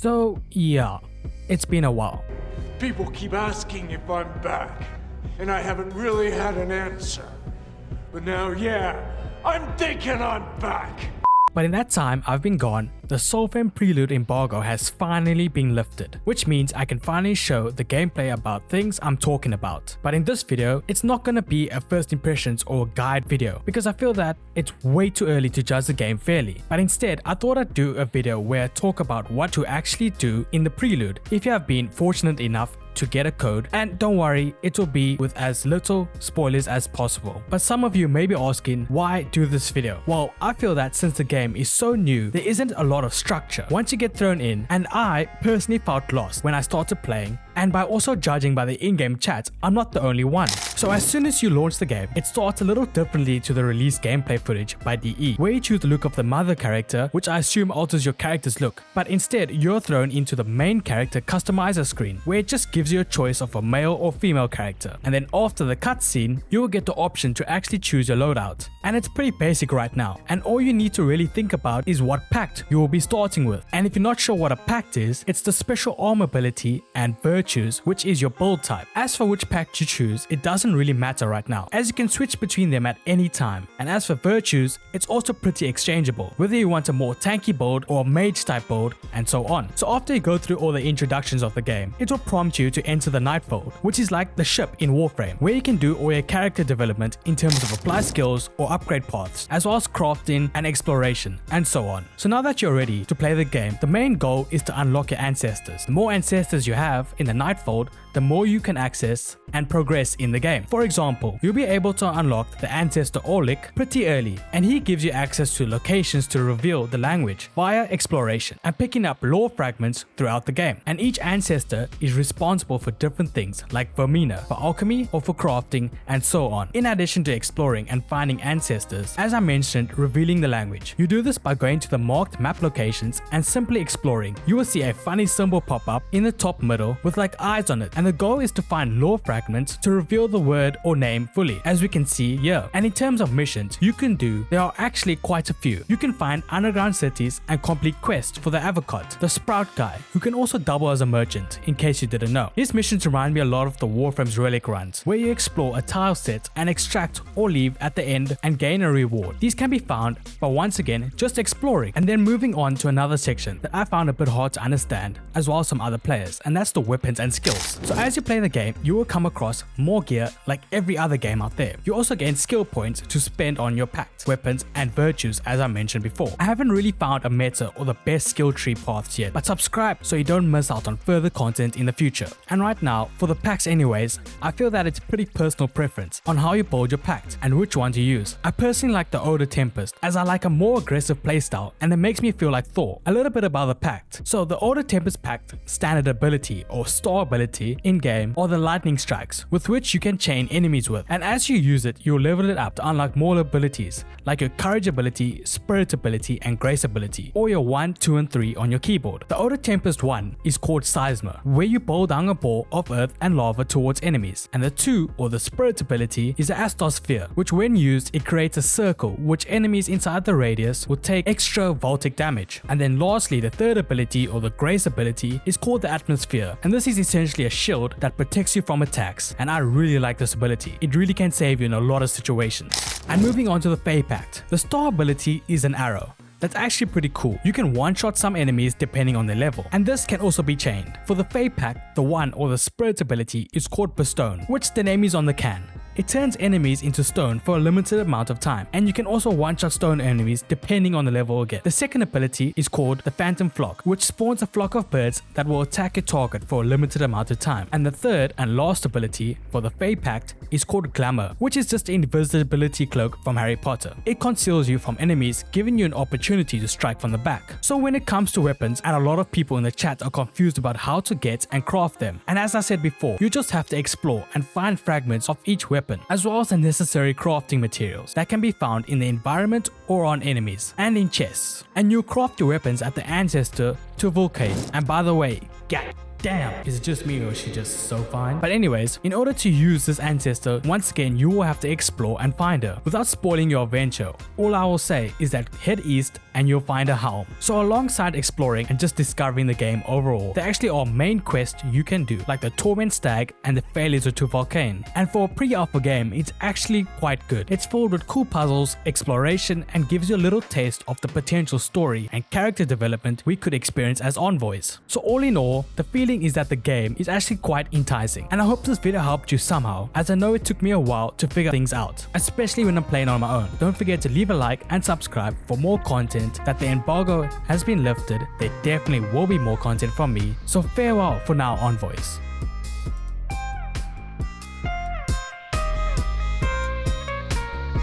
So yeah, it's been a while. People keep asking if I'm back, and I haven't really had an answer. But now, yeah, I'm thinking I'm back. But in that time I've been gone, the Soulframe Prelude embargo has finally been lifted, which means I can finally show the gameplay about things I'm talking about. But in this video, it's not gonna be a first impressions or guide video because I feel that it's way too early to judge the game fairly. But instead, I thought I'd do a video where I talk about what to actually do in the Prelude if you have been fortunate enough to get a code, and don't worry, it will be with as little spoilers as possible. But some of you may be asking, why do this video? Well, I feel that since the game is so new, there isn't a lot of structure once you get thrown in, and I personally felt lost when I started playing, and by also judging by the in-game chat, I'm not the only one. So as soon as you launch the game, it starts a little differently to the released gameplay footage by DE, where you choose the look of the mother character, which I assume alters your character's look, but instead you're thrown into the main character customizer screen, where it just gives you a choice of a male or female character, and then after the cutscene, you will get the option to actually choose your loadout. And it's pretty basic right now, and all you need to really think about is what pact you will be starting with. And if you're not sure what a pact is, it's the special armor ability and virtues, which is your build type. As for which pact you choose, it doesn't really matter right now, as you can switch between them at any time. And as for virtues, it's also pretty exchangeable, whether you want a more tanky build or a mage type build, and so on. So after you go through all the introductions of the game, it will prompt you to enter the nightfall, which is like the ship in Warframe, where you can do all your character development in terms of apply skills or upgrade paths, as well as crafting and exploration, and so on. So now that you're ready to play the game, the main goal is to unlock your ancestors. The more ancestors you have in the nightfall, the more you can access and progress in the game. For example, you'll be able to unlock the ancestor Orlik pretty early, and he gives you access to locations to reveal the language via exploration and picking up lore fragments throughout the game. And each ancestor is responsible for different things like Vermina for alchemy or for crafting, and so on. In addition to exploring and finding ancestors, as I mentioned, revealing the language. You do this by going to the marked map locations and simply exploring. You will see a funny symbol pop up in the top middle with like eyes on it, and the goal is to find lore fragments to reveal the word or name fully, as we can see here. And in terms of missions you can do, there are actually quite a few. You can find underground cities and complete quests for the Avocot, the Sprout guy, who can also double as a merchant, in case you didn't know. His missions remind me a lot of the Warframe's relic runs, where you explore a tile set and extract or leave at the end and gain a reward. These can be found by once again just exploring and then moving on to another section that I found a bit hard to understand, as well as some other players, and that's the weapons and skills. So as you play the game, you will come across more gear like every other game out there. You also gain skill points to spend on your pact, weapons, and virtues, as I mentioned before. I haven't really found a meta or the best skill tree paths yet, but subscribe so you don't miss out on further content in the future. And right now, for the packs anyways, I feel that it's pretty personal preference on how you build your pact and which one to use. I personally like the Odor Tempest, as I like a more aggressive playstyle and it makes me feel like Thor. A little bit about the pact. So the Odor Tempest pact standard ability or star ability in game are the lightning strikes, with which you can chain enemies with, and as you use it, you'll level it up to unlock more abilities like your courage ability, spirit ability, and grace ability, or your 1, 2, and 3 on your keyboard. The Odor Tempest 1 is called Seisma, where you bowl down a ball of earth and lava towards enemies, and the 2 or the spirit ability is the Astar Sphere, which when used it creates a circle which enemies inside the radius will take extra voltic damage. And then lastly, the third ability or the grace ability is called the Atmosphere, and this is essentially a shield that protects you from attacks, and I really like this ability. It really can save you in a lot of situations. And moving on to the Fey Pact, the star ability is an arrow. That's actually pretty cool. You can one-shot some enemies depending on their level, and this can also be chained. For the Fey Pact, the 1 or the spirit ability is called Bestone, which the name is on the can. It turns enemies into stone for a limited amount of time, and you can also one-shot stone enemies depending on the level again. The second ability is called the Phantom Flock, which spawns a flock of birds that will attack a target for a limited amount of time. And the third and last ability for the Fey Pact is called Glamour, which is just an invisibility cloak from Harry Potter. It conceals you from enemies, giving you an opportunity to strike from the back. So when it comes to weapons, and a lot of people in the chat are confused about how to get and craft them, and as I said before, you just have to explore and find fragments of each weapon, as well as the necessary crafting materials that can be found in the environment or on enemies, and in chests. And you'll craft your weapons at the ancestor to Vulcane. And by the way, Damn, is it just me or is she just so fine? But anyways, in order to use this ancestor, once again you will have to explore and find her. Without spoiling your adventure, all I will say is that head east and you'll find a helm. So alongside exploring and just discovering the game overall, there actually are main quests you can do, like the Torment Stag and the Failures to Volcane. And for a pre-alpha game, it's actually quite good. It's filled with cool puzzles, exploration, and gives you a little taste of the potential story and character development we could experience as envoys. So all in all, the feeling is that the game is actually quite enticing, and I hope this video helped you somehow, as I know it took me a while to figure things out, especially when I'm playing on my own. Don't forget to leave a like and subscribe for more content. That the embargo has been lifted, there definitely will be more content from me, so farewell for now, envoys.